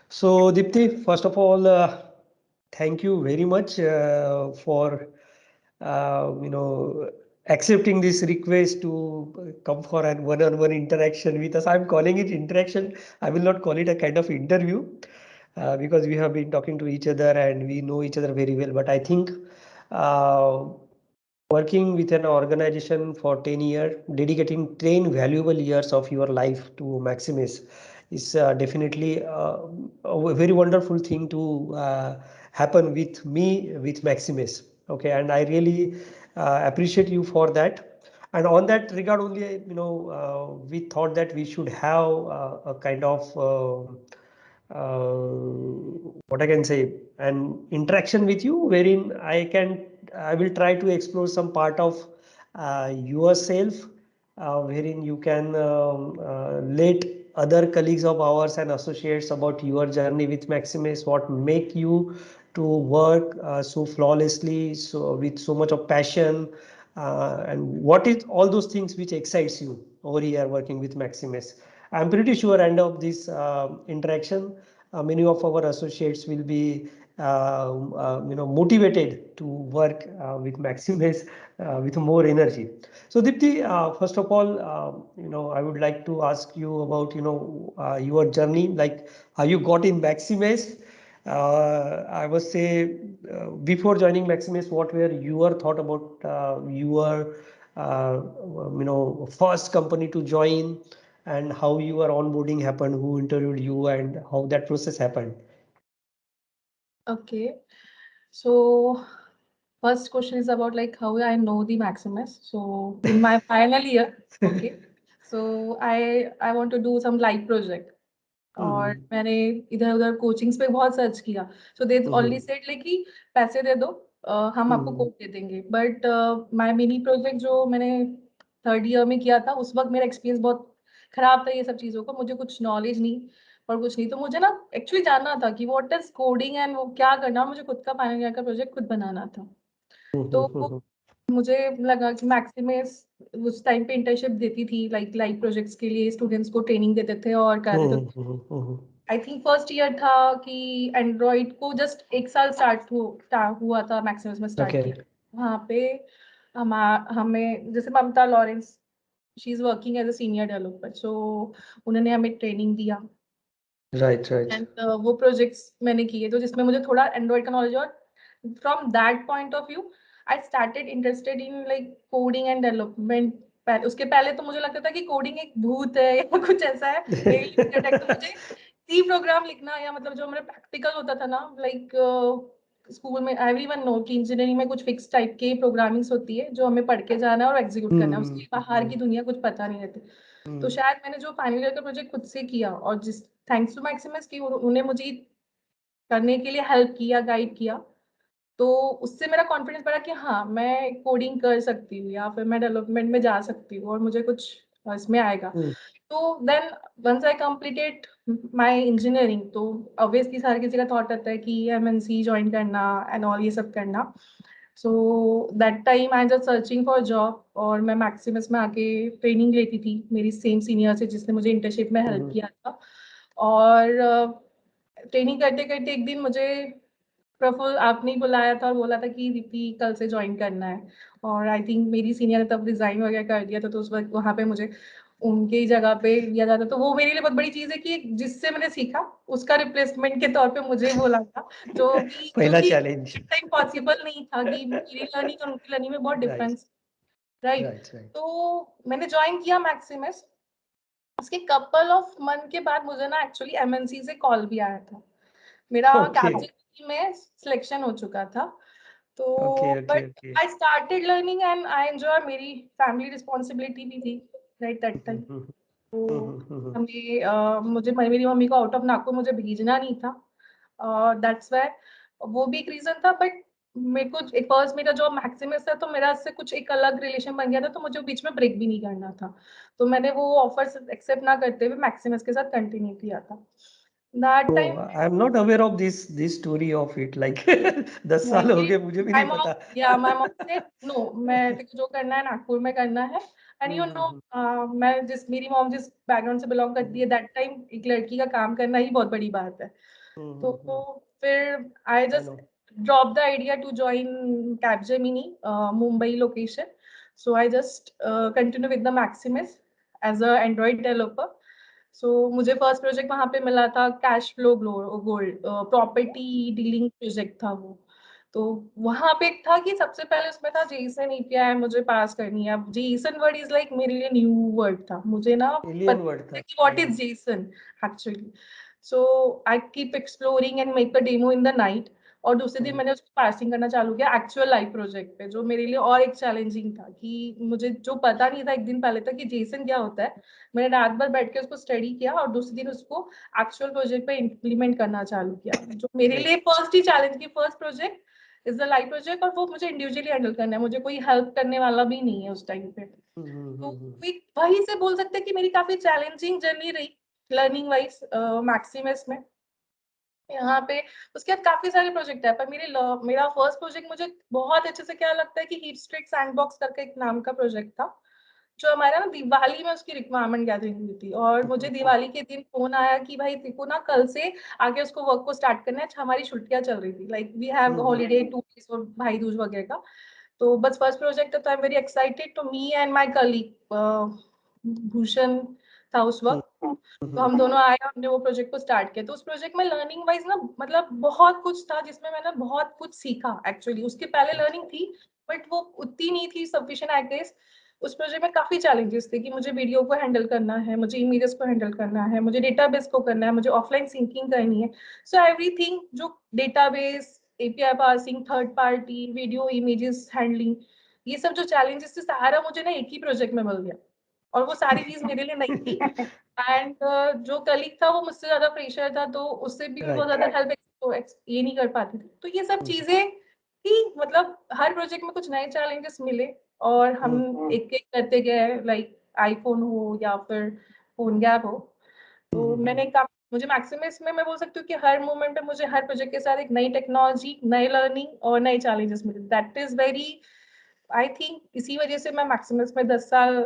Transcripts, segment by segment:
So, Dipti, first of all, thank you very much for accepting this request to come for an one-on-one interaction with us. I'm calling it interaction. I will not call it a kind of interview because we have been talking to each other and we know each other very well. But I think uh, working with an organization for 10 years, dedicating 10 valuable years of your life to Maximus is definitely a very wonderful thing to happen with me, with Maximus. Okay, and I really appreciate you for that. And on that regard only, we thought that we should have a kind of what I can say, an interaction with you, wherein I will try to explore some part of yourself, wherein you can let other colleagues of ours and associates about your journey with Maximus, what make you to work so flawlessly, so with so much of passion, and what is all those things which excites you over here working with Maximus. I'm pretty sure end of this interaction, many of our associates will be motivated to work with Maximus with more energy. So Dipti, first of all, I would like to ask you about your journey, like how you got in Maximus. I would say before joining Maximus, what were your thought about your first company to join, and how your onboarding happened, who interviewed you, and how that process happened? Okay, so first question is about like how I know the Maximus. So in my final year, okay, so I want to do some live project. और मैंने इधर उधर coachings पे बहुत search किया. सो दे only said like कि पैसे दे दो, हम आपको कोड दे देंगे. बट माय मिनी प्रोजेक्ट जो मैंने थर्ड ईयर में किया था, उस वक्त मेरा एक्सपीरियंस बहुत खराब था ये सब चीज़ों को. मुझे कुछ नॉलेज नहीं और कुछ नहीं, तो मुझे ना एक्चुअली जानना था कि व्हाट इज कोडिंग एंड वो क्या करना. मुझे खुद का फाइनल ईयर का प्रोजेक्ट खुद बनाना था. तो मुझे लगा कि मैक्सिमस उस टाइम पे इंटर्नशिप देती थी, लाइक लाइव प्रोजेक्ट्स के लिए स्टूडेंट्स को ट्रेनिंग देते थे और कराते थे. आई थिंक फर्स्ट ईयर था कि एंड्रॉइड को जस्ट एक साल हुआ था मैक्सिमस में स्टार्ट किया. वहाँ पे हमें जैसे Mamta Lawrence, she is working as a senior developer, so उन्होंने हमें ट्रेनिंग दिया. Right right. एंड वो प्रोजेक्ट्स मैंने किए तो जिसमें मुझे थोड़ा एंड्रॉइड का नॉलेज. और from that point of view I started interested in like coding and development. उसके पहले तो मुझे लगता था कि कोडिंग एक भूत है या कुछ ऐसा है, एलियन अटैक. तो मुझे सी प्रोग्राम लिखना या मतलब जो मेरा प्रैक्टिकल होता था ना, लाइक स्कूल में एवरीवन नो कि इंजीनियरिंग में कुछ फिक्स टाइप के प्रोग्रामिंग्स होती है जो हमें पढ़ के जाना है और एग्जीक्यूट करना है, उसके बाहर की दुनिया कुछ पता नहीं रहती. तो शायद मैंने जो फाइनल ईयर का प्रोजेक्ट खुद से किया और जिस थैंक्स टू मैक्सिमस की उन्हें मुझे करने के लिए हेल्प किया, गाइड किया, तो उससे मेरा कॉन्फिडेंस बढ़ा कि हाँ मैं कोडिंग कर सकती हूँ या फिर मैं डेवलपमेंट में जा सकती हूँ और मुझे कुछ इसमें आएगा. तो then once I completed my engineering, तो ऑब्वियसली सारे किसी का थॉट आता है कि एमएनसी ज्वाइन करना एंड ऑल ये सब करना. So that time I just searching for job और मैं मैक्सिमस में आके ट्रेनिंग लेती थी मेरी सेम सीनियर से जिसने मुझे इंटर्नशिप में हेल्प किया था. और ट्रेनिंग करते करते एक दिन मुझे प्रफुल आपने ही बुलाया था और बोला था कि दीप्ति कल से ज्वाइन करना है. और आई थिंक मेरी सीनियर ने तब रिजाइन वगैरह कर दिया था, तो उस वक्त वहाँ पे मुझे उनके ही जगह पे लिया जाता. तो वो मेरे लिए बहुत बड़ी चीज है कि जिससे मैंने सीखा उसका रिप्लेसमेंट के तौर पे मुझे बोला था, जो पहला कि चैलेंज. टाइम पॉसिबल नहीं था कि मेरी लर्निंग और उनकी लर्निंग में बहुत right difference. Right. Right right. तो मैंने ज्वाइन किया मैक्सिमस. उसके कपल ऑफ मंथ के बाद मुझे ना एक्चुअली एमएनसी से कॉल भी आया था. मेरा ओके कैप्चर में सिलेक्शन हो चुका था. तो okay okay but okay. I started learning and I enjoy. मेरी फैमिली रिस्पॉन्सिबिलिटी भी थी राइट दैट टाइम. तो मुझे मेरी मम्मी को आउट ऑफ नागपुर मुझे भेजना नहीं था. दैट्स वाई वो भी एक रीजन था. बट मेरे को एक फर्स्ट मेरा जॉब मैक्सिमस है तो मेरा इससे कुछ एक अलग रिलेशन बन गया था, तो मुझे बीच में ब्रेक भी नहीं करना था. तो मैंने वो ऑफर एक्सेप्ट ना करते हुए मैक्सिमस के साथ कंटिन्यू किया था. That time Oh, I am not aware of this story of it. Like 10 साल हो गए, मुझे भी माय नहीं मॉम, पता. या माय मॉम सेड नो, मैं तेको जो करना है नागपुर में करना है. एंड यू नो मैं जिस मेरी मॉम जिस बैकग्राउंड से बिलोंग करती है, दैट टाइम एक लड़की का काम करना ही बहुत बड़ी बात है. तो फिर I just drop the idea to join Capgemini Mumbai location. So I just continue with the Maximus as a android developer. So मुझे फर्स्ट प्रोजेक्ट वहां पे मिला था cash flow gold property dealing project था वो. तो वहां पे एक था कि सबसे पहले उसमें था जेसन एपीआई मुझे पास करनी है. अब जेसन वर्ड इज लाइक मेरे लिए न्यू वर्ड था. मुझे ना एलियन वर्ड पता था. कि what is Jason actually. So I keep exploring and make a demo in the night. और दूसरे दिन मैंने उसको पार्सिंग करना चालू किया एक्चुअल लाइव प्रोजेक्ट पे, जो मेरे लिए और एक चैलेंजिंग था कि मुझे जो पता नहीं था एक दिन पहले तक कि जेसन क्या होता है. मैंने रात भर बैठ के उसको स्टडी किया और दूसरे दिन उसको एक्चुअल प्रोजेक्ट पे इम्प्लीमेंट करना चालू किया, जो मेरे लिए फर्स्ट ही चैलेंज की first project is the live project. और वो मुझे इंडिविजुअली हैंडल करना है, मुझे कोई हेल्प करने वाला भी नहीं है उस टाइम पे. तो वही से बोल सकते हैं कि मेरी काफी चैलेंजिंग जर्नी रही लर्निंग वाइज मैक्सिमस में यहाँ पे. उसके बाद काफी सारे प्रोजेक्ट है, पर मेरा फर्स्ट प्रोजेक्ट मुझे बहुत अच्छे से क्या लगता है कि हीप स्ट्रिक सैंडबॉक्स करके एक नाम का प्रोजेक्ट था, जो हमारा ना दिवाली में उसकी रिक्वायरमेंट गैदरिंग हुई थी. और मुझे दिवाली के दिन फोन आया कि भाई तेको ना कल से आगे उसको वर्क को स्टार्ट करना है. हमारी छुट्टियां चल रही थी, like we have holiday 2 days और भाई दूज वगैरह का. तो बस फर्स्ट प्रोजेक्ट तो आई एम वेरी एक्साइटेड. तो me and my colleague Bhushan था उस वक्त. तो हम दोनों आए, हमने वो प्रोजेक्ट को स्टार्ट किया. तो उस प्रोजेक्ट में लर्निंग वाइज ना मतलब बहुत कुछ था जिसमें मैंने बहुत कुछ सीखा एक्चुअली. उसके पहले लर्निंग थी बट वो उतनी नहीं थी सफिशिएंट आई गेस. उस प्रोजेक्ट में काफी चैलेंजेस थे कि मुझे वीडियो को हैंडल करना है, मुझे इमेजेस को हैंडल करना है, मुझे डेटाबेस को करना है, मुझे ऑफलाइन सिंकिंग करनी है. सो एवरीथिंग जो database API parsing third party video images handling, ये सब जो चैलेंजेस थे सारा मुझे ना एक ही प्रोजेक्ट में मिल गया. और वो सारी चीज मेरे लिए नहीं थी. एंड जो कलीग था वो मुझसे ज्यादा प्रेशर था, तो उससे भी मैं बहुत ज्यादा हेल्प ये नहीं कर पाती थी. तो ये सब चीजें कि मतलब हर प्रोजेक्ट में कुछ नए चैलेंजेस मिले और हम एक एक करते गए, लाइक आईफोन हो या फिर फोन गैप हो. तो मुझे मैक्सिमस में मैं बोल सकती हूँ कि हर मोमेंट पे मुझे हर प्रोजेक्ट के साथ एक नई टेक्नोलॉजी, नई लर्निंग और नए चैलेंजेस मिले. That is very I think इसी वजह से मैं मैक्सिमस में 10 साल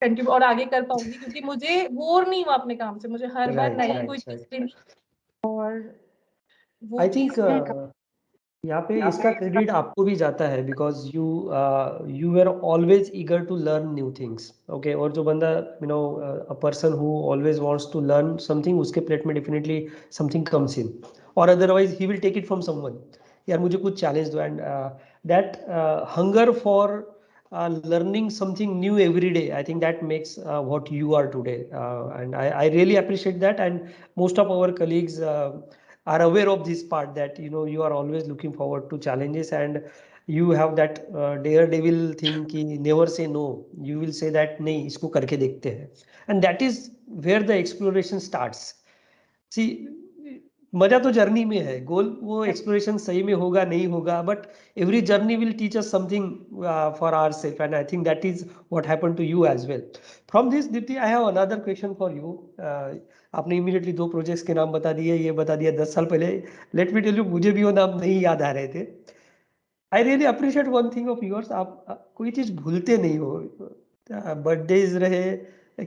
कंटिन्यू और आगे कर पाऊंगी, क्योंकि मुझे बोर नहीं हुआ अपने काम से. मुझे हर बार नई कोई चीज मिली और वो आई चीज थिंक यहाँ पे इसका क्रेडिट आपको भी जाता है because you are always eager to learn new things. Okay, और जो बंदा a person who always wants to learn something, उसके प्लेट में डेफिनेटली समथिंग कम्स इन, और otherwise he will take it from someone. यार मुझे कुछ चैलेंज दो. And that hunger for learning something new every day, I think that makes what you are today, and I really appreciate that. And most of our colleagues are aware of this part, that you are always looking forward to challenges, and you have that daredevil thing ki never say no. You will say that nahi, isko karke dekhte hain, and that is where the exploration starts. See, मजा तो journey में है, गोल वो exploration सही में होगा नहीं होगा, but every journey will teach us something for our self, and I think that is what happened to you as well. From this Deepti, I have another question for you. आपने immediately 2 projects के नाम बता दिए, ये बता दिया 10 साल पहले. लेट मी टेल यू, मुझे भी वो नाम नहीं याद आ रहे थे. आई really appreciate one thing of yours, आप कोई चीज भूलते नहीं हो. बर्थडेज रहे,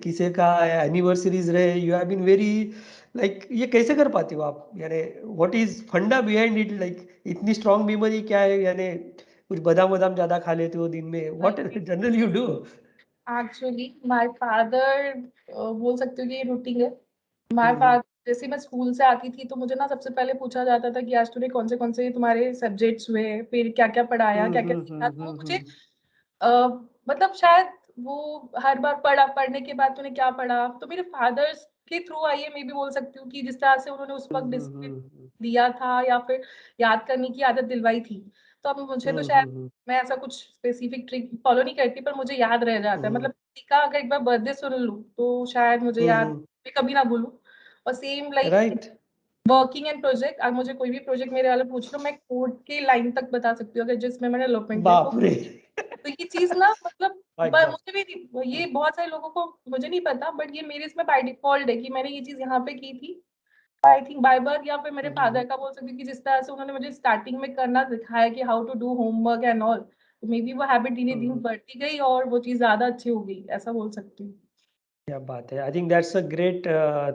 किसी का एनिवर्सरीज रहे, you have been very like, ये कैसे कर पाती हो आप? यानी what is funda behind it? Like इतनी स्ट्रांग मेमोरी क्या है? यानी कुछ बादाम वादाम ज्यादा खा लेते हो दिन में? What generally you do? Actually my father बोल सकते हो कि ये रूटीन है. माय फादर जैसे मैं स्कूल से आती थी तो मुझे ना सबसे पहले पूछा जाता था कि आज तूने कौन से तुम्हारे सब्जेक्ट्स हुए, फिर क्या क्या पढ़ाया, क्या क्या सीखा. तो मुझे मतलब शायद वो हर बार पढ़ने के बाद तूने क्या पढ़ा, तो मेरे फादर्स के थ्रू आई है, मैं भी बोल सकती हूँ कि जिस तरह से उन्होंने उस वक्त डिसिप्लिन दिया था या फिर याद करने की आदत दिलवाई थी. तो अब मुझे तो शायद मैं ऐसा कुछ स्पेसिफिक ट्रिक फॉलो नहीं करती, पर मुझे याद रह जाता है. मतलब किसी का अगर एक बार बर्थडे सुन लूं तो शायद मुझे याद, मैं कभी ना भूलूं. और same like working and project, अब मुझे कोई भी प्रोजेक्ट मेरे वाले पूछ लो, मैं कोड के लाइन तक बता सकती हूँ अगर जिसमें मैंने डेवलपमेंट किया. बाप रे. तो ये चीज ना मतलब मुझे भी, ये बहुत सारे लोगों को मुझे नहीं पता, बट ये मेरे इसमें बाय डिफॉल्ट है कि मैंने ये चीज यहाँ पे की थी आई थिंक बाय बर्थ, या फिर मेरे फादर का बोल सकती हूँ कि जिस तरह से उन्होंने मुझे स्टार्टिंग में करना सिखाया कि how to do homework and all, तो मे बी वो हैबिट धीरे धीरे बढ़ती गई और वो चीज ज्यादा अच्छी हो गई, ऐसा बोल सकती हूँ. क्या बात है. I think that's a great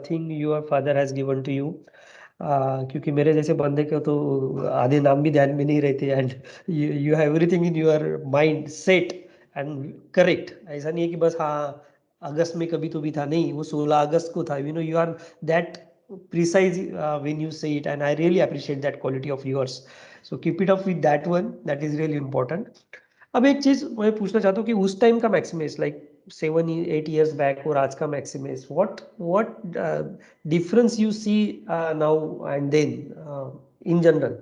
thing your father has given to you. क्योंकि मेरे जैसे बंदे को तो आधे नाम भी ध्यान में नहीं रहते, and you have everything in your mind set and correct. ऐसा नहीं है कि बस हाँ अगस्त में कभी तो भी था, नहीं, वो 16 अगस्त को था। You are that precise when you say it, and I really appreciate that quality of yours. So keep it up with that one, that is really important. अब एक चीज मैं पूछना चाहता हूँ कि उस टाइम का मैक्सिमस, लाइक 7-8 years बैक, और आज का Maximus, what difference you see now and then in general?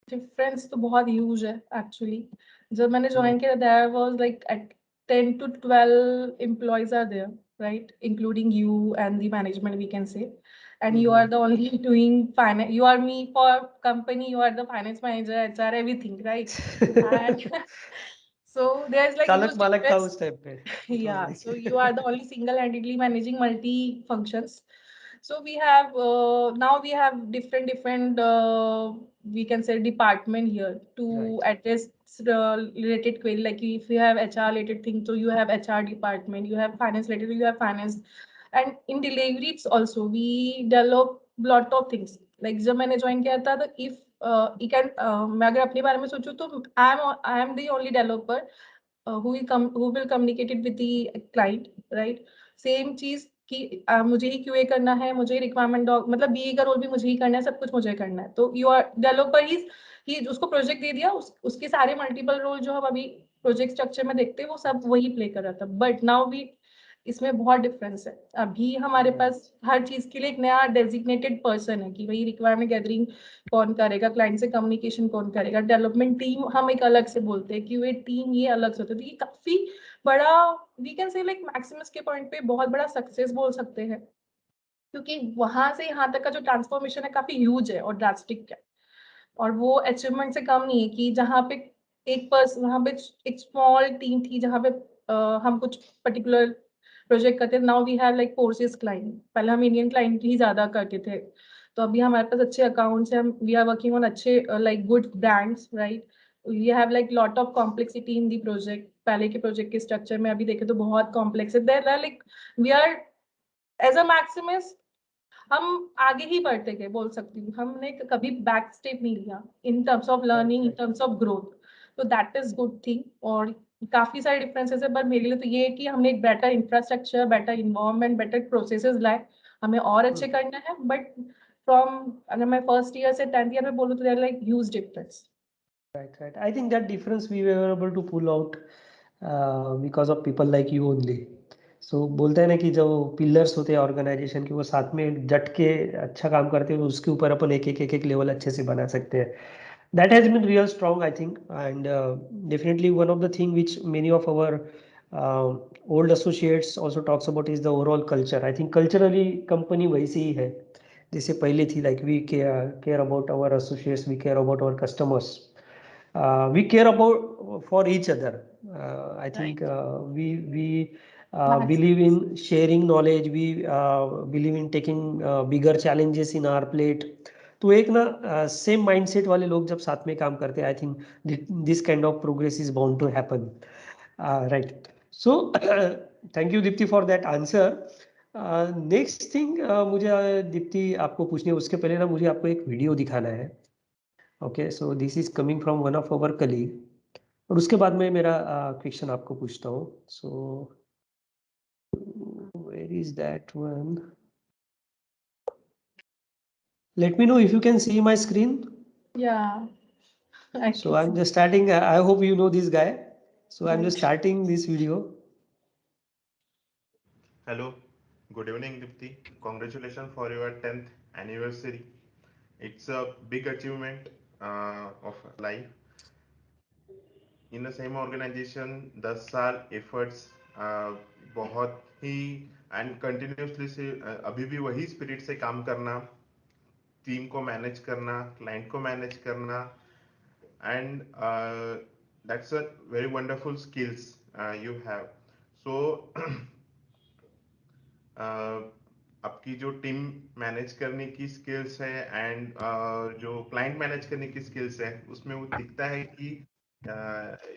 Difference तो बहुत ह्यूज है एक्चुअली। जब मैंने ज्वाइन किया there was like at 10 to 12 employees are there, right, including you and the management, we can say. And you are the only doing finance. You are me for company, you are the finance manager, HR, everything, right? And so there's like चालक huge मालक था difference. उस time पे, it was Yeah, like so you are the only single-handedly managing multi functions. So we have now we have different we can say department here to right. address related query. Like if you have HR related thing, so you have HR department. You have finance related, you have finance. And in delivery it's also we develop lot of things. Like जब मैंने join किया था, तो if you can मैं अगर अपने बारे में सोचूं तो I am the only developer who will communicate it with the client, right? Same चीज कि मुझे ही क्यूए करना है, मुझे रिक्वायरमेंट मतलब बीए का रोल भी मुझे ही करना है, सब कुछ मुझे करना है। तो यू आर डेवलपर ही उसको प्रोजेक्ट दे दिया, उसके सारे मल्टीपल रोल जो हम अभी प्रोजेक्ट स्ट्रक्चर में देखते हैं वो सब वही प्ले कर रहा था। बट नाउ वी इसमें बहुत डिफरेंस है। अभी हमारे पास हर चीज के लिए एक नया डेजिग्नेटेड पर्सन है कि भाई रिक्वायरमेंट गैदरिंग कौन करेगा, क्लाइंट से कम्युनिकेशन कौन करेगा, डेवलपमेंट टीम हम एक अलग से बोलते हैं, क्यूए टीम ये अलग से होती है। तो ये काफी बड़ा we can say like Maximus के पॉइंट पे बहुत बड़ा सक्सेस बोल सकते हैं, क्योंकि वहां से यहाँ तक का जो ट्रांसफॉर्मेशन है काफी ह्यूज है और ड्रास्टिक है। और वो अचीवमेंट से कम नहीं है कि जहाँ पे एक पर्सन, वहां पे एक स्मॉल टीम थी जहाँ पे हम कुछ पर्टिकुलर प्रोजेक्ट करते थे। Now we have like forces client, पहले हम इंडियन क्लाइंट ही ज्यादा करते थे, तो अभी हमारे पास अच्छे अकाउंट्स हैं, वी आर वर्किंग ऑन अच्छे like good brands, right. We have like lot of complexity in the project. पहले के प्रोजेक्ट के स्ट्रक्चर में अभी देखे तो बहुत कॉम्प्लेक्स है। There are like we are as a maximist हम आगे ही बढ़ते गए बोल सकती हूँ। हमने कभी बैक स्टेप नहीं लिया in terms of learning, in terms of growth. तो दैट इज गुड थिंग। और काफी सारे डिफरेंसेस है, पर मेरे लिए तो ये है कि हमने एक better infrastructure, better environment, better processes लाए। हमें और अच्छे करना है, बट फ्रॉम अगर मैं फर्स्ट ईयर से 10th ईयर में बोलूँ तो there like huge difference. Right. I think that difference we were able to pull out because of people like you only. So बोलते हैं ना कि जो पिलर्स होते हैं ऑर्गेनाइजेशन के, वो साथ में डट के अच्छा काम करते हैं, उसके ऊपर अपन एक एक लेवल अच्छे से बना सकते हैं. That has been real strong, I think, and definitely one of the thing which many of our uh, old associates also talks about is the overall culture. I think culturally company वैसी ही है जैसे पहले थी. Like we care about our associates, we care about our customers, we care about for each other. I think we believe in sharing knowledge. We believe in taking bigger challenges in our plate. तो एक ना same mindset वाले लोग जब साथ में काम करते हैं, I think this kind of progress is bound to happen. Right. So thank you Deepti for that answer. Next thing मुझे दीप्ति आपको पूछनी है, उसके पहले ना मुझे आपको एक वीडियो दिखाना है. Okay, so this is coming from one of our colleague, और उसके बाद में मेरा क्वेश्चन आपको पूछता हूँ. So where is that one? Let me know if you can see my screen. Yeah, I So can I'm see. just starting. I hope you know this guy. So I'm just Right. starting this video. Hello, good evening, Dipti. Congratulations for your 10th anniversary. It's a big achievement of life. In the same organization, 10 साल efforts बहुत ही and continuously से अभी भी वही spirit से काम करना, team को मैनेज करना, क्लाइंट को मैनेज करना, and that's a very wonderful skills you have. So आपकी जो टीम मैनेज करने की स्किल्स है एंड जो क्लाइंट मैनेज करने की स्किल्स है, उसमें वो दिखता है कि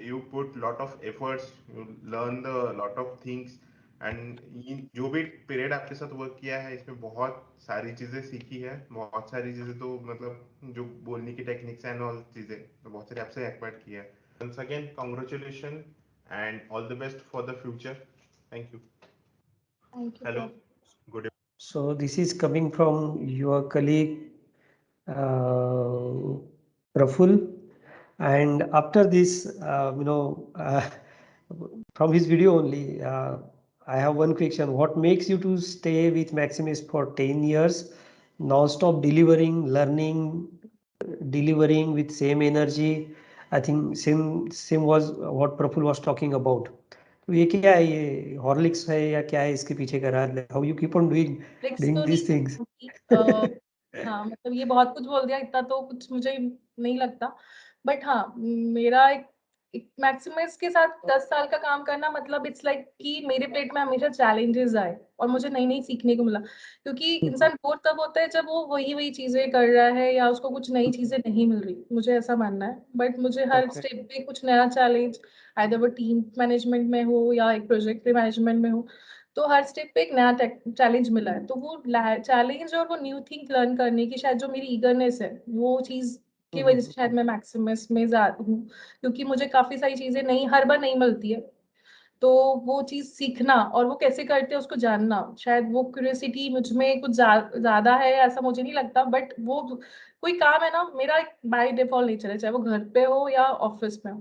you put lot of efforts, you learn the lot of things, and जो भी पीरियड आपके साथ वर्क किया है इसमें बहुत सारी चीजें सीखी है, बहुत सारी चीजें तो मतलब जो बोलने की टेक्निक्स एंड ऑल चीजें तो बहुत सारी आपसे एक्वायर किया है। Once again congratulation and all the best for the future. Thank you. Thank you hello, prof. Good. So this is coming from your colleague uh, Praful, and after this, from his video only, I have one question: what makes you to stay with Maximus for 10 years, non-stop delivering, learning, delivering with same energy? I think same was what Praful was talking about. तो ये क्या है, ये Horlicks है या क्या है इसके पीछे का राज? How you keep on doing tricks doing तो नहीं दिस थिंग्स? कहूँगी, हाँ मतलब ये बहुत कुछ बोल दिया, इतना तो कुछ मुझे नहीं लगता। बट हाँ, मेरा एक मैक्सिमस के साथ 10 साल का काम करना मतलब इट्स लाइक कि मेरे प्लेट में हमेशा चैलेंजेस आए और मुझे नई नई सीखने को मिला। क्योंकि इंसान बोर तब होता है जब वो वही वही चीजें कर रहा है या उसको कुछ नई चीजें नहीं मिल रही, मुझे ऐसा मानना है। बट मुझे हर Okay. स्टेप पे कुछ नया चैलेंज, आइदर वो टीम मैनेजमेंट में हो या एक प्रोजेक्ट के मैनेजमेंट में हो, तो हर स्टेप पे एक नया चैलेंज मिला है। तो वो चैलेंज और वो न्यू थिंग लर्न करने की शायद जो मेरी ईगरनेस है, वो चीज की वजह से शायद मैं मैक्सिमस में हूँ। क्योंकि मुझे काफी सारी चीजें नहीं, हर बार नहीं मिलती है, तो वो चीज सीखना और वो कैसे करते हैं उसको जानना, शायद वो क्यूरियोसिटी मुझ में कुछ ज्यादा है ऐसा मुझे नहीं लगता। बट वो कोई काम है ना, मेरा एक बाय डिफॉल्ट नेचर है, चाहे वो घर पे हो या ऑफिस में हो,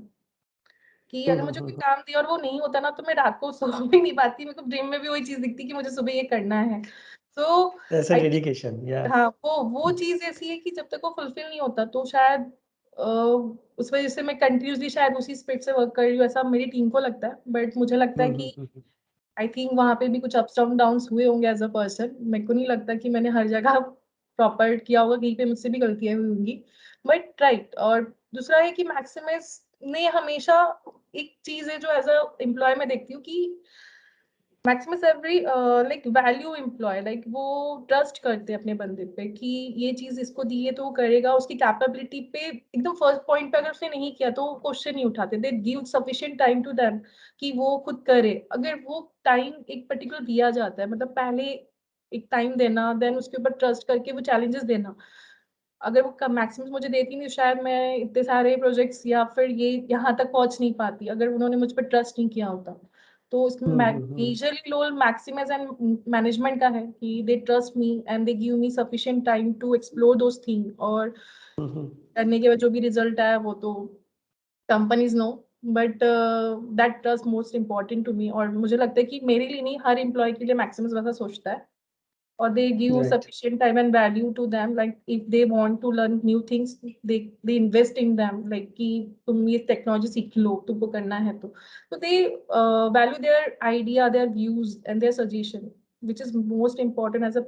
कि अगर मुझे कोई काम दिया और वो नहीं होता ना, तो मैं रात को सो भी नहीं पाती, मेरे को ड्रीम में भी वही चीज दिखती कि मुझे सुबह ये करना है। तो That's a I think, dedication. Yeah. हाँ वो चीज ऐसी है कि जब तक वो फुलफिल नहीं होता तो शायद उस वजह से मैं कंटिन्यूसली शायद उसी स्पीड से वर्क कर रही हूँ, ऐसा मेरी टीम को लगता है। बट मुझे लगता है कि आई थिंक वहां पे भी कुछ अप्स एंड डाउन्स हुए होंगे एज अ पर्सन। मेरे को नहीं लगता कि मैंने हर जगह प्रॉपर किया होगा, कहीं पे मुझसे भी गलतियां हुई होंगी। But right. और दूसरा है कि मैक्सिमस ने हमेशा एक चीज है जो एज अ एम्प्लॉय में देखती हूँ कि Maximus every like value employ, like वो ट्रस्ट करते हैं अपने बंदे पे कि ये चीज इसको दी है तो वो करेगा, उसकी कैपेबिलिटी पे एकदम फर्स्ट पॉइंट पे अगर उसने नहीं किया तो वो क्वेश्चन नहीं उठाते, they give sufficient time to them कि वो खुद करे। अगर वो टाइम एक पर्टिकुलर दिया जाता है, मतलब पहले एक टाइम देना, देन उसके ऊपर ट्रस्ट करके वो चैलेंजेस देना, अगर वो मैक्सिमम मुझे देती नहीं, शायद मैं इतने सारे प्रोजेक्ट्स या फिर ये यहाँ तक पहुंच नहीं पाती, अगर उन्होंने मुझ पर ट्रस्ट नहीं किया होता। तो उसमें majorly role Maximus and management का है कि they trust me and they give me sufficient time to explore those thing, और करने के बाद जो भी रिजल्ट आया वो तो companies no. But that trust most important to me, और मुझे लगता है कि मेरे लिए नहीं, हर एम्प्लॉय के लिए मैक्सिमस वैसा सोचता है। Or they give Right. sufficient time and value to them, like if they want to learn new things, they invest in them, like कि तुम ये टेक्नोलॉजी सीख लो, तुमको करना है तो they value their idea, their views and their suggestion, which is most important as a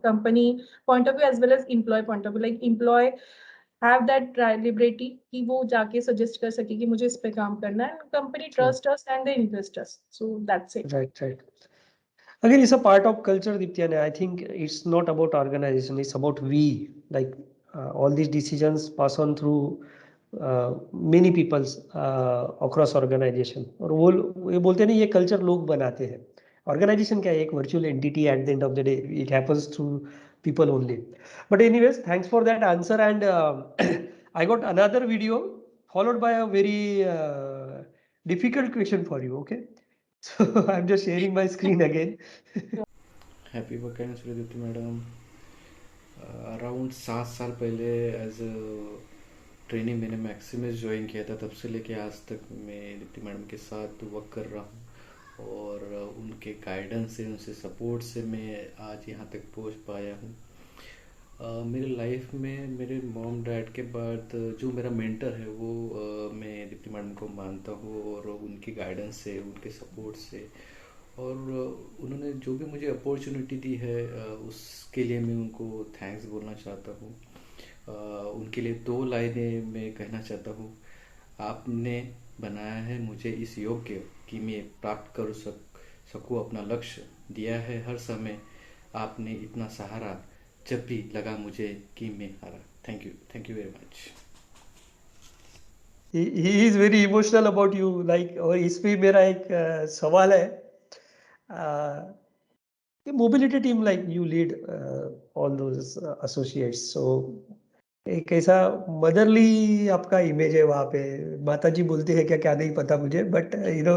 company point of view as well as employee point of view, like employee have that liberty कि वो जाके suggest कर सके कि मुझे इस पे काम करना है, company trust us and they invest us, so that's it. Right. Again, it's a part of culture, Diptyane. I think it's not about organization, it's about we. Like all these decisions pass on through many peoples across organization. और वो ये बोलते हैं ना, ये culture लोग बनाते हैं. Organization क्या है? एक virtual entity at the end of the day. It happens through people only. But anyways, thanks for that answer. And I got another video followed by a very difficult question for you. Okay. So I'm just sharing my screen again. Happy weekend Suryadipti madam. Around 7 साल पहले as a training मैंने Maximus join किया था, तब से लेके आज तक मैं दीप्ति मैडम के साथ वर्क कर रहा हूँ और उनके गाइडेंस से, उनसे सपोर्ट से मैं आज यहाँ तक पहुँच पाया हूँ। मेरे लाइफ में मेरे मॉम डैड के बाद जो मेरा मेंटर है वो मैं दीप्ति मैडम को मानता हूँ, और उनकी गाइडेंस से, उनके सपोर्ट से, और उन्होंने जो भी मुझे अपॉर्चुनिटी दी है उसके लिए मैं उनको थैंक्स बोलना चाहता हूँ। उनके लिए 2 लाइनें मैं कहना चाहता हूँ। आपने बनाया है मुझे इस योग्य कि मैं प्राप्त कर सकूँ अपना लक्ष्य, दिया है हर समय आपने इतना सहारा, जब भी लगा मुझे कि मैं हारा। Thank you very much. He is very emotional about you. Like, और इस पे मेरा एक सवाल है the mobility team, like you lead all those associates, so एक ऐसा मदरली आपका इमेज है वहाँ पे. माता जी बोलती है क्या क्या नहीं पता मुझे, but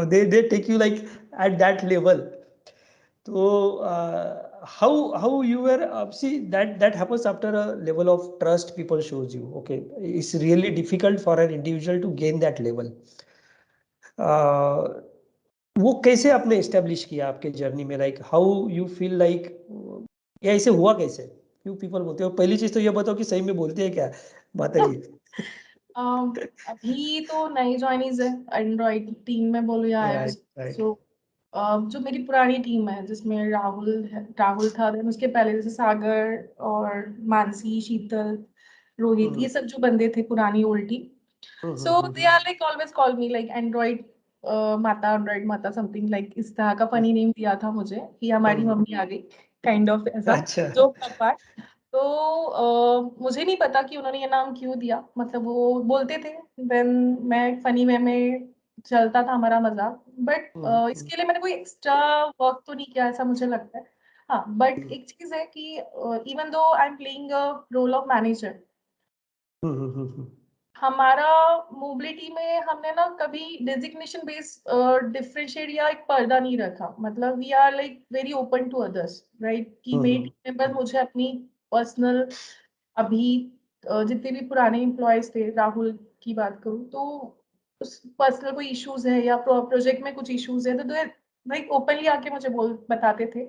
they take you like at that level. तो how you were see that happens after a level of trust people shows you. Okay, it's really difficult for an individual to gain that level. वो कैसे आपने establish किया आपके journey में, like how you feel like ये ऐसे हुआ कैसे? क्यों पीपल बोलते हो? पहली चीज तो ये बताओ कि सही में बोलते हैं क्या माता जी? अभी तो नई ज्वाइनीज है एंड्रॉइड टीम में बोलो या iOS. राइट. सो जो मेरी पुरानी टीम है जिसमें राहुल था, then उसके पहले जैसे सागर और मानसी, शीतल, रोहित, ये सब जो बंदे थे पुरानी old team. So they are like always call me like android माता समथिंग लाइक इस तरह का फनी नेम दिया था मुझे कि हमारी मम्मी आ गई, काइंड ऑफ ऐसा अच्छा. जोक का पार्ट. तो मुझे नहीं पता कि उन्होंने ये नाम क्यों दिया, मतलब वो बोलते थे, देन मैं फनी वे में चलता था हमारा मजाक. बट इसके लिए मैंने कोई एक्स्ट्रा वर्क तो नहीं किया ऐसा मुझे लगता है. हाँ, बट एक चीज है कि even though I am playing a role of manager, हमारा मोबिलिटी में हमने ना कभी डेजिग्नेशन बेस डिफरेंशिएट या एक पर्दा नहीं रखा. मतलब we are like very open to others, right, कि मेरी टीम मेंबर मुझे अपनी पर्सनल अभी जितने भी पुराने एम्प्लॉयज थे, राहुल की बात करूं तो उस पर्सनल कोई इश्यूज है या प्रोजेक्ट में कुछ इश्यूज है तो लाइक ओपनली आके मुझे बताते थे.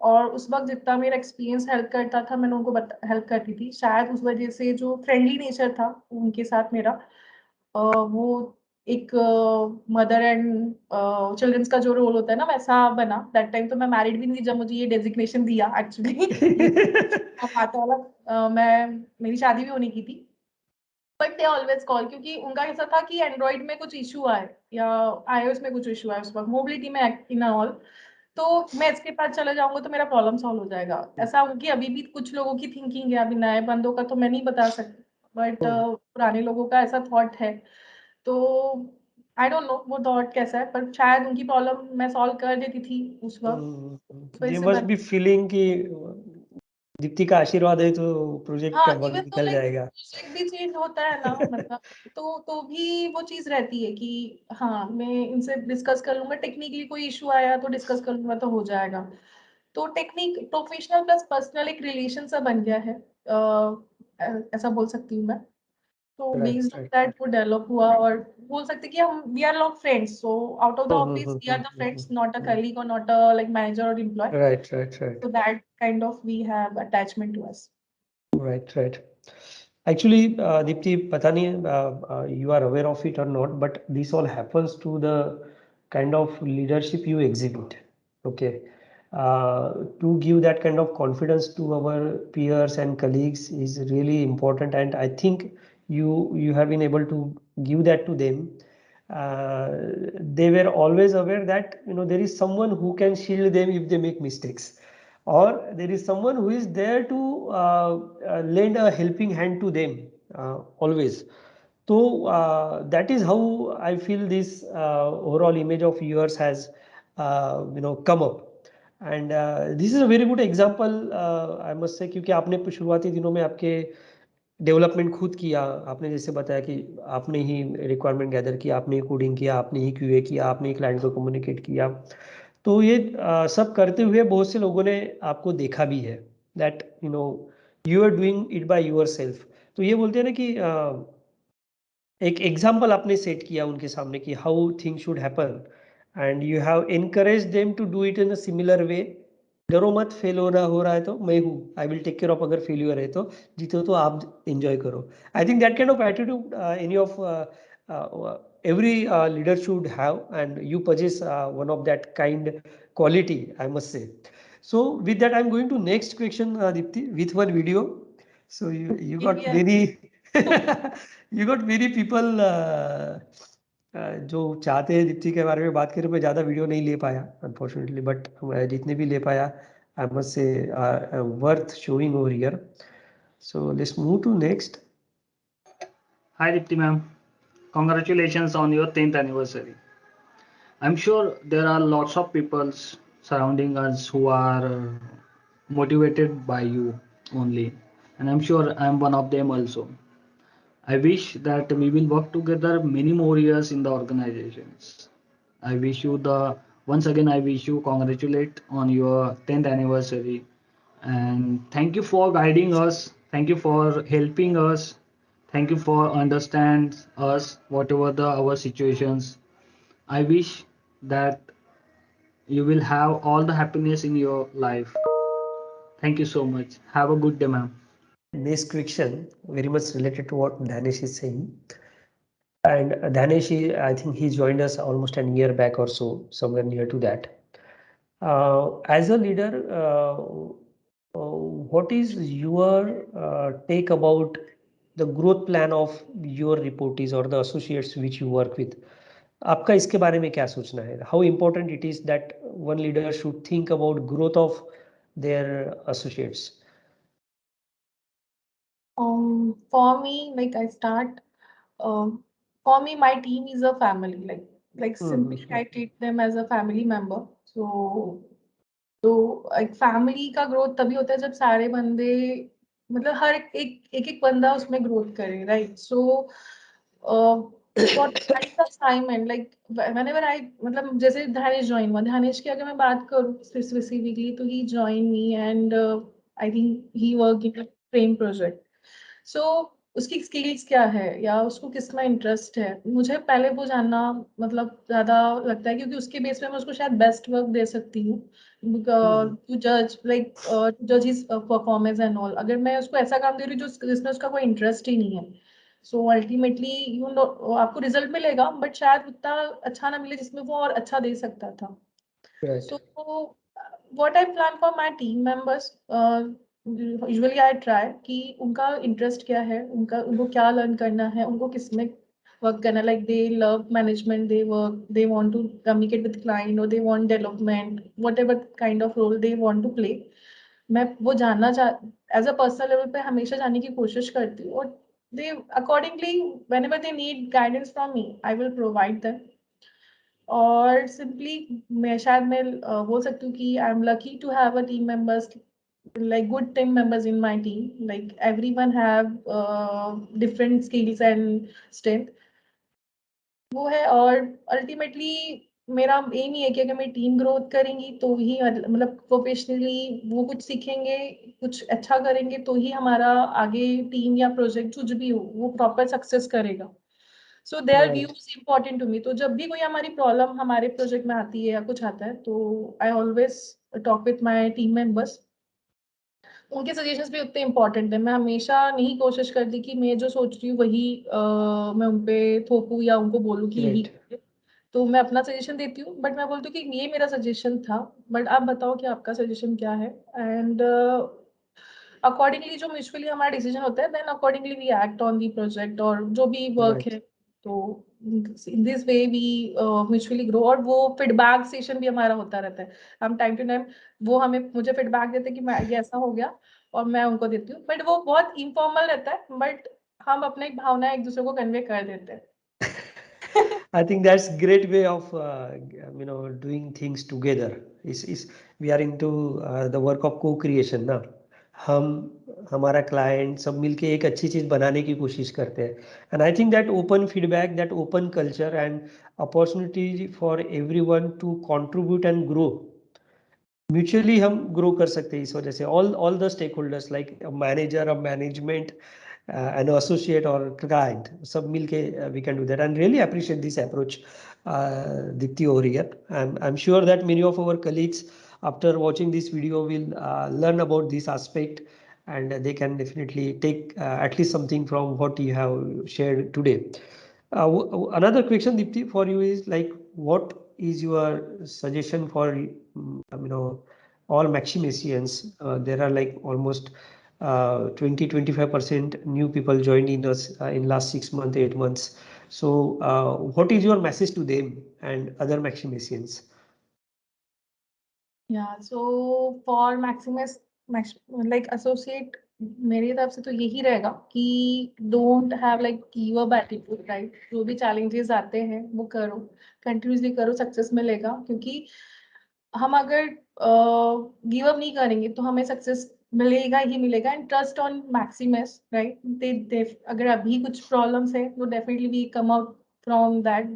और उस वक्त जितना मेरा एक्सपीरियंस हेल्प करता था मैंने उनको हेल्प करती थी. शायद उस वजह से जो फ्रेंडली नेचर था उनके साथ मेरा, वो एक मदर एंड चिल्ड्रंस का जो रोल होता है ना वैसा बना. दैट टाइम तो मैं मैरिड भी नहीं थी जब मुझे ये डेजिग्नेशन दिया एक्चुअली. बात वाला मेरी शादी भी होने की थी. बट दे ऑलवेज कॉल, क्योंकि उनका ऐसा था कि एंड्रॉइड में कुछ इशू आए या iOS में कुछ इशू आए उस वक्त मोबिलिटी में इन ऑल, तो मैं इसके पास चले जाऊंगा तो मेरा प्रॉब्लम सॉल्व हो जाएगा. ऐसा उनकी अभी भी कुछ लोगों की थिंकिंग है. अभी नए बंदों का तो मैं नहीं बता सकती, बट पुराने लोगों का ऐसा थॉट है. तो आई डोंट नो वो थॉट कैसा है, पर शायद उनकी प्रॉब्लम मैं सॉल्व कर देती थी उस वक्त. दे मस्ट बी फीलिंग कि दीप्ति का आशीर्वाद है तो प्रोजेक्ट हाँ, का वक्त इवन तो निकल लाइक जाएगा. प्रोजेक्ट भी चेंज होता है ना, मतलब तो भी वो चीज रहती है कि हाँ मैं इनसे डिस्कस कर लूंगा, टेक्निकली कोई इशू आया तो डिस्कस कर लूंगा तो हो जाएगा. तो टेक्निक प्रोफेशनल प्लस पर्सनल एक रिलेशन सा बन गया है, ऐसा बोल सकती हूँ मैं. तो बेस्ड ऑन दैट वो डेवलप हुआ और बोल सकते कि हम we are lot friends. So out of the office we are the friends, not a colleague और नॉट अ लाइक मैनेजर और employ. Right. So that kind of we have attachment to us. Right. Actually, Deepti, पता नहीं you are aware of it or not, but this all happens to the kind of leadership you exhibit. Okay, to give that kind of confidence to our peers and colleagues is really important, and I think you have been able to give that to them. They were always aware that there is someone who can shield them if they make mistakes, or there is someone who is there to lend a helping hand to them always. So that is how I feel this overall image of yours has come up. And this is a very good example, I must say, क्योंकि आपने शुरुआती दिनों में आपके development खुद किया. आपने जैसे बताया कि आपने ही रिक्वायरमेंट गैदर किया, आपने ही कोडिंग किया, आपने ही क्यूए किया, आपने ही क्लाइंट को कम्युनिकेट किया. तो ये सब करते हुए बहुत से लोगों ने आपको देखा भी है that you are doing it by yourself. तो ये बोलते हैं ना कि एक एग्जाम्पल आपने सेट किया उनके सामने कि how thing should happen, and you have encourage them to do it in a similar way. डरो मत, फेल हो रहा है तो मैं हूँ, I will take care of. अगर फेल्यूर है तो जीतो तो आप एंजॉय करो. I think that kind of attitude any of every leader should have, and you possess one of that kind quality, I must say. So with that I'm going to next question, Dipti, with one video. So you got Yeah. many you got many people जो चाहते हैं दीप्ति के बारे में बात करें. मैं ज़्यादा वीडियो नहीं ले पाया अनफॉर्चुनेटली, बट जितने भी ले पाया I must say worth showing over here. So let's move to next. Hi Dipti ma'am, congratulations on your 10th anniversary. I'm sure there are lots of people surrounding us who are motivated by you only, and I'm sure I'm one of them also. I wish that we will work together many more years in the organizations. I wish you the once again I wish you congratulate on your 10th anniversary, and thank you for guiding us, thank you for helping us, thank you for understand us whatever the our situations. I wish that you will have all the happiness in your life. Thank you so much. Have a good day, ma'am. Next question, very much related to what Dhanesh is saying. And Dhanesh, I think he joined us almost a year back or so, somewhere near to that. As a leader, what is your take about the growth plan of your reportees or the associates which you work with? आपका इसके बारे में क्या सोचना है? How important it is that one leader should think about growth of their associates? For me, like I start, for me, my team is a family. Like simply, I treat them as a family member. तो एक family का growth तभी होता है जब सारे बंदे, मतलब हर एक बंदा उसमें ग्रोथ करे, right? So for time like whenever I, मतलब जैसे धानेश ज्वाइन हुआ, धानेश की अगर मैं बात करूँ स्पेसिफिकली, तो he join me and I think he work in frame project. So उसकी स्किल्स क्या है या उसको किस में इंटरेस्ट है, मुझे पहले वो जानना मतलब ज्यादा लगता है, क्योंकि उसके बेस पे मैं उसको शायद बेस्ट वर्क दे सकती हूँ टू जज हिज परफॉर्मेंस एंड ऑल. अगर मैं उसको ऐसा काम दे रही हूँ जिसमें उसका कोई इंटरेस्ट ही नहीं है, सो अल्टीमेटली यू नो आपको रिजल्ट मिलेगा, बट शायद उतना अच्छा ना मिले जिसमें वो और अच्छा दे सकता था. Right. So, what I plan for my team members, usually I try कि उनका इंटरेस्ट क्या है, उनको क्या लर्न करना है, उनको किस में वर्क करना है. Like they love management, they want to communicate with client, और they want development, whatever kind of role they want to play. मैं वो जानना एज अ पर्सनल लेवल पे हमेशा जानने की कोशिश करती हूँ, और they accordingly whenever they need guidance from me, I will provide them. और सिंपली मैं बोल सकती हूँ कि I am lucky to have a team members, like good team members in my team. Like everyone have different skills and strength. वो है. और ultimately मेरा एम ही है कि अगर मेरी टीम ग्रोथ करेंगी तो ही, मतलब प्रोफेशनली वो कुछ सीखेंगे, कुछ अच्छा करेंगे, तो ही हमारा आगे टीम या प्रोजेक्ट कुछ भी हो वो प्रॉपर सक्सेस करेगा. So their views important to me. तो जब भी कोई हमारी प्रॉब्लम हमारे प्रोजेक्ट में आती है या कुछ आता है, तो I always talk with my team members. उनके सजेशंस भी उतने इम्पोर्टेंट है. मैं हमेशा नहीं कोशिश करती कि मैं जो सोच रही हूँ वही मैं उन पे थोपूं या उनको बोलूँ कि यही करिए. तो मैं अपना सजेशन देती हूँ, बट मैं बोलती हूँ कि ये मेरा सजेशन था, बट आप बताओ कि आपका सजेशन क्या है. एंड अकॉर्डिंगली जो म्यूचुअली हमारा डिसीजन होता है, then accordingly we act on the project और जो भी वर्क है. तो in this way we mutually grow. और वो फीडबैक सेशन भी हमारा होता रहता है. हम टाइम टू टाइम वो मुझे फीडबैक देते हैं कि मैं ये ऐसा हो गया, और मैं उनको देती हूँ, बट वो बहुत इनफॉर्मल रहता है, बट हम अपनी भावना एक दूसरे को कन्वे कर देते हैं. I think that's great way of doing things together. Is we are into the work of co-creation ना. हम हमारा क्लाइंट सब मिलके एक अच्छी चीज बनाने की कोशिश करते हैं. And I think that open feedback, that open culture and opportunity for everyone to contribute and grow. Mutually हम ग्रो कर सकते हैं इस वजह से. All the stakeholders like manager, management, an associate or client, सब मिलके we can do that, and really appreciate this approach, Dipti over here. I'm sure that many of our colleagues after watching this video will learn about this aspect, and they can definitely take at least something from what you have shared today. Another question, Dipti, for you is like, what is your suggestion for all Maximicians? There are like almost 20-25% new people joined in us in last 6 months, 8 months. So what is your message to them and other Maximicians? Yeah, so for Maximus, like associate, मेरी तरफ से तो यही रहेगा कि don't have like give up attitude, right? जो भी challenges आते हैं वो करो, कंटिन्यूसली करो, सक्सेस मिलेगा. क्योंकि हम अगर गिव अप नहीं करेंगे तो हमें सक्सेस मिलेगा ही मिलेगा, and trust on Maximus, right? They अगर अभी कुछ प्रॉब्लम्स है तो definitely we come out from that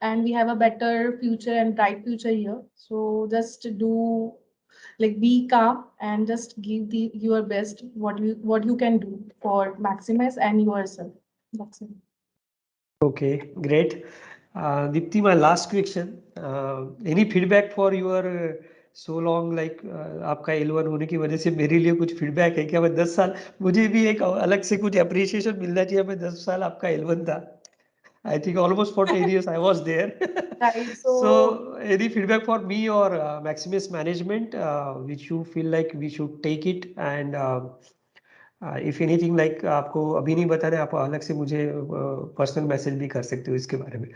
and we have a better future and bright future here. So just do like be calm and just give your best, what you can do for Maximus and yourself. That's it. Okay, great. Dipti, my last question. Any feedback for your so long, like आपका L1 होने की वजह से मेरे लिए कुछ feedback है क्या? मैं 10 साल, मुझे भी एक अलग से कुछ अप्रिसिएशन मिलना चाहिए. मैं 10 साल आपका L1 था. I think almost for 10 years I was there. Right. So So any feedback for me or Maximus management, which you feel like we should take it, and if anything like आपको अभी नहीं बताना है, आप अलग से मुझे पर्सनल मैसेज भी कर सकते हो इसके बारे में.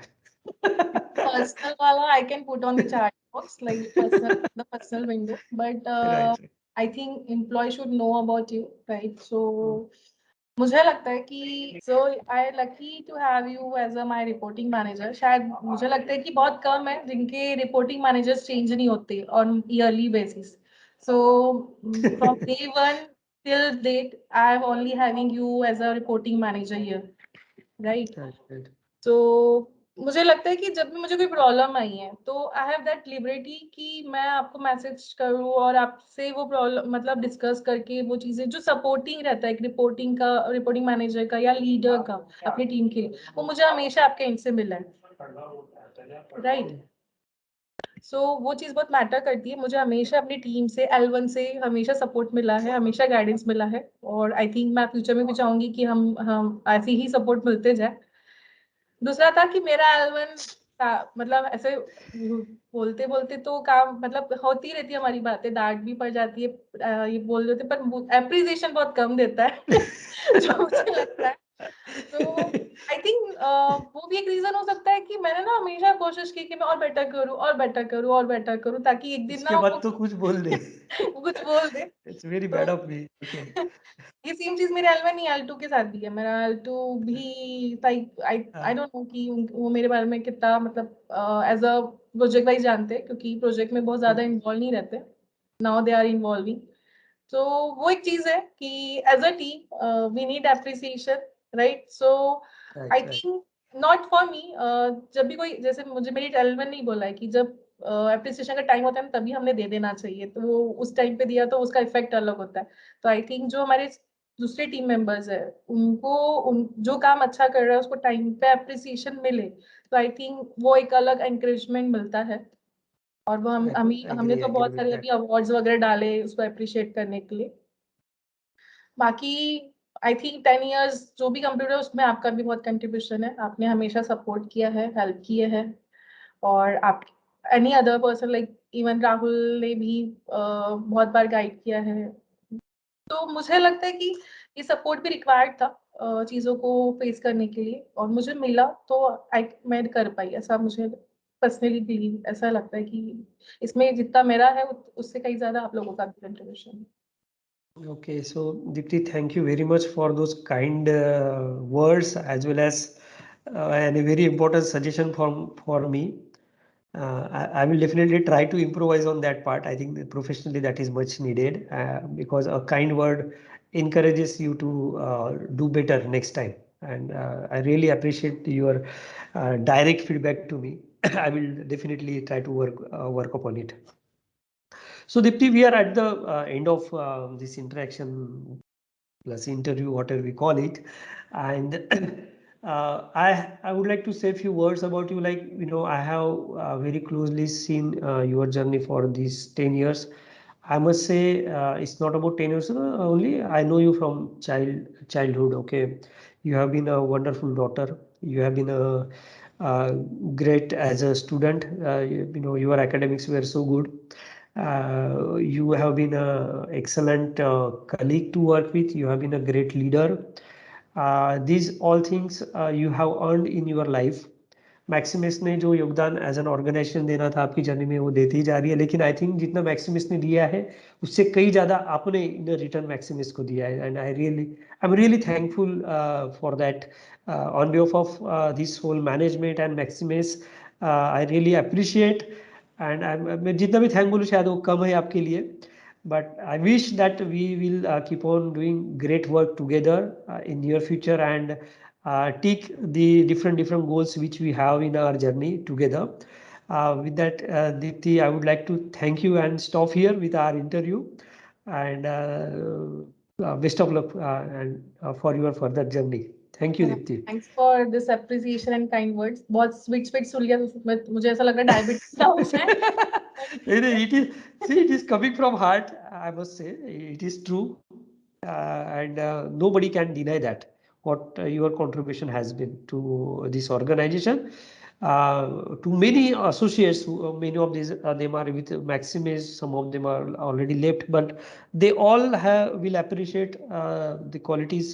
personal wala I can put on the chat box, like the personal window, but Right. I think employee should know about you, right? So मुझे लगता है कि so I lucky to have you as a my reporting manager. शायद मुझे लगता है कि बहुत कम है जिनके reporting managers change नहीं होते on yearly basis. So from day one till date, I am only having you as a reporting manager here, right? Right. तो मुझे लगता है कि जब भी मुझे कोई प्रॉब्लम आई है तो आई हैव दैट लिबर्टी कि मैं आपको मैसेज करूँ और आपसे वो प्रॉब्लम मतलब डिस्कस करके वो चीजें जो सपोर्टिंग रहता है एक रिपोर्टिंग मैनेजर का या लीडर का अपनी टीम के लिए, वो मुझे हमेशा आपके एंड से मिला है, राइट? सो वो चीज बहुत मैटर करती है. मुझे हमेशा अपनी टीम से L1 से हमेशा सपोर्ट मिला है, हमेशा गाइडेंस मिला है, और आई थिंक मैं फ्यूचर में भी चाहूंगी कि हम ऐसे ही सपोर्ट मिलते जाए. दूसरा था कि मेरा L1 मतलब ऐसे बोलते बोलते तो काम मतलब होती रहती है हमारी बातें, डांट भी पड़ जाती है, ये बोल देते पर एप्रिसिएशन बहुत कम देता है जो मुझे लगता है. तो आई थिंक वो भी एक रीजन हो सकता है कि मैंने ना हमेशा कोशिश की कि मैं और बेटर करूं और बेटर करूं और बेटर करूं, ताकि एक दिन उसके ना बाद वो तो कुछ बोल दे. कुछ बोल दे. It's very तो bad of me. Okay. ये सेम चीज मेरे L1 नहीं L2 के साथ भी है. मेरा L2 भी लाइक आई डोंट नो कि वो मेरे बारे में कितना मतलब एज अ प्रोजेक्ट वाइज जानते हैं, क्योंकि प्रोजेक्ट में बहुत ज्यादा इन्वॉल्व नहीं रहते. Now they are involving. तो वो एक चीज है कि as a team we need appreciation, right? So I Right. Think not for me, जब भी कोई जैसे मुझे मेरी L1 नहीं बोला है कि जब एप्रिसिएशन का टाइम होता है ना तभी हमने दे देना चाहिए, तो वो उस टाइम पे दिया तो उसका इफेक्ट अलग होता है. तो आई थिंक जो हमारे दूसरे टीम मेंबर्स है उनको जो काम अच्छा कर रहा है उसको टाइम पे एप्रिसिएशन मिले, तो आई थिंक वो एक अलग एनकरेजमेंट मिलता है. और वो हमने तो Agree बहुत with सारे that. अभी अवार्ड्स वगैरह डाले उसको अप्रिशिएट करने के लिए. बाकी आई थिंक 10 years जो भी कंप्लीट है उसमें आपका भी बहुत कंट्रीब्यूशन है. आपने हमेशा सपोर्ट किया है, हेल्प किए है, और आप any other person like even Rahul ने भी बहुत बार गाइड किया है. तो मुझे लगता है कि ये सपोर्ट भी रिक्वायर्ड था चीज़ों को फेस करने के लिए, और मुझे मिला तो मैं कर पाई. ऐसा मुझे पर्सनली बिलीव ऐसा लगता है कि इसमें जितना मेरा है उससे कहीं ज़्यादा आप लोगों का भी कंट्रीब्यूशन है. Okay, so Dipti, thank you very much for those kind words, as well as and a very important suggestion for me. I will definitely try to improvise on that part. I think that professionally that is much needed, because a kind word encourages you to do better next time. And I really appreciate your direct feedback to me. I will definitely try to work upon it. So Dipti, we are at the end of this interaction plus interview, whatever we call it, and I would like to say a few words about you. Like, I have very closely seen your journey for these 10 years. I must say it's not about 10 years only. I know you from childhood. Okay, you have been a wonderful daughter. You have been a great as a student. Your academics were so good. You have been an excellent colleague to work with. You have been a great leader. These all things you have earned in your life. Maximus ने जो योगदान as an organisation देना था आपकी journey में वो देती ही जा रही है, लेकिन आई थिंक जितना मैक्सिमस ने दिया है उससे कई ज़्यादा आपने इन रिटर्न मैक्सिमस को दिया है. And I am really thankful for that on behalf of this whole management and Maximus. I really appreciate and मैं जितना भी थैंक बोलूँ शायद वो कम है आपके लिए, but I wish that we will keep on doing great work together in near future and take the different goals which we have in our journey together. With that, Deepti, I would like to thank you and stop here with our interview, and best of luck and for your further journey. Thank you, Deepti. Thanks for this appreciation and kind words. बहुत sweet sweet सुन लिया, मुझे ऐसा लग रहा है diabetes का हो जाए। It is coming from heart, I must say. It is true. And nobody can deny that what your contribution has been to this organization. To many associates, many of these them are with Maximus, some of them are already left, but they all will appreciate the qualities,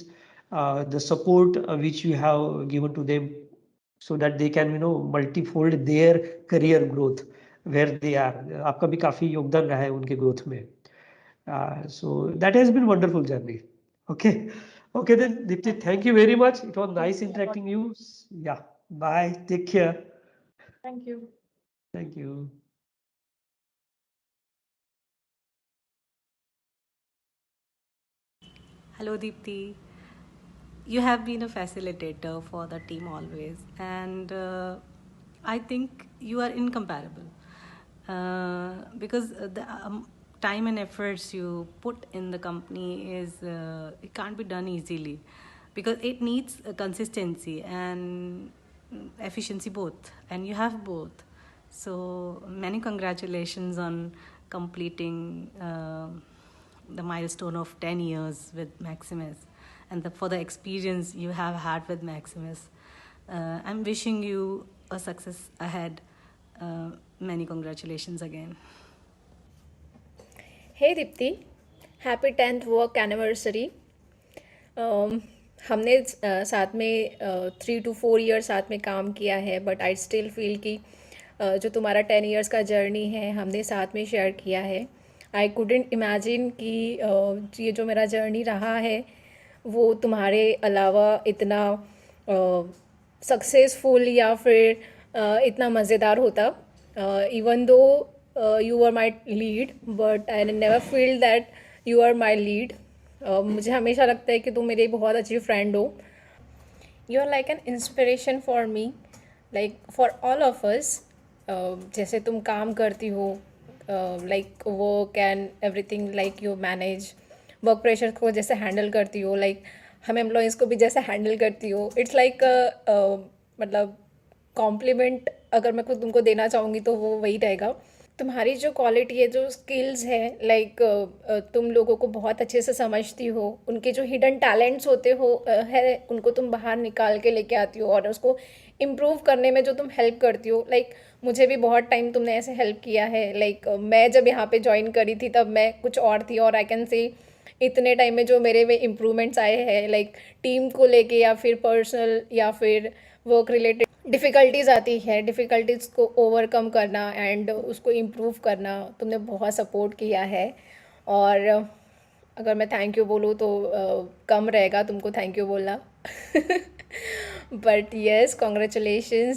the support which you have given to them, so that they can multifold their career growth where they are. आपका भी काफी योगदान रहा है उनके growth में. So that has been wonderful journey. Okay then, Deepti, thank you very much. It was nice interacting you. Yeah, bye, take care. Thank you. Thank you. Hello, Deepti. You have been a facilitator for the team always, and I think you are incomparable because the time and efforts you put in the company it can't be done easily, because it needs consistency and efficiency both, and you have both. So many congratulations on completing the milestone of 10 years with Maximus, and for the experience you have had with Maximus. I'm wishing you a success ahead. Many congratulations again. Hey Dipti, happy 10th work anniversary. हमने साथ में 3 to 4 years साथ में काम किया है, but I still feel कि जो तुम्हारा 10 years का जर्नी है हमने साथ में शेयर किया है. आई कुडेंट इमेजिन कि ये जो मेरा जर्नी रहा है वो तुम्हारे अलावा इतना सक्सेसफुल या फिर इतना मज़ेदार होता. Even though you were my lead, but I never feel that you are my lead. मुझे हमेशा लगता है कि तुम मेरी बहुत अच्छी फ्रेंड हो. You are like an inspiration for me, like for all of us. जैसे तुम काम करती हो, like work and everything, like you manage work pressure को जैसे हैंडल करती हो, like हम एम्प्लॉइज़ को भी जैसे हैंडल करती हो. इट्स लाइक मतलब कॉम्प्लीमेंट अगर मैं खुद तुमको देना चाहूँगी तो वो वही रहेगा. तुम्हारी जो क्वालिटी है, जो स्किल्स हैं, लाइक तुम लोगों को बहुत अच्छे से समझती हो. उनके जो हिडन टैलेंट्स होते हो है उनको तुम बाहर निकाल के लेके आती हो और उसको इम्प्रूव करने में जो तुम हेल्प करती हो. लाइक मुझे भी बहुत टाइम तुमने ऐसे हेल्प किया है. लाइक मैं जब यहाँ पे ज्वाइन करी थी तब मैं कुछ और थी, और आई कैन से इतने टाइम में जो मेरे में इम्प्रूवमेंट्स आए हैं, लाइक टीम को लेके या फिर पर्सनल या फिर वर्क रिलेटेड डिफ़िकल्टीज़ आती है, डिफ़िकल्टीज़ को ओवरकम करना एंड उसको इम्प्रूव करना तुमने बहुत सपोर्ट किया है. और अगर मैं थैंक यू बोलूँ तो कम रहेगा तुमको थैंक यू बोलना. But yes, congratulations.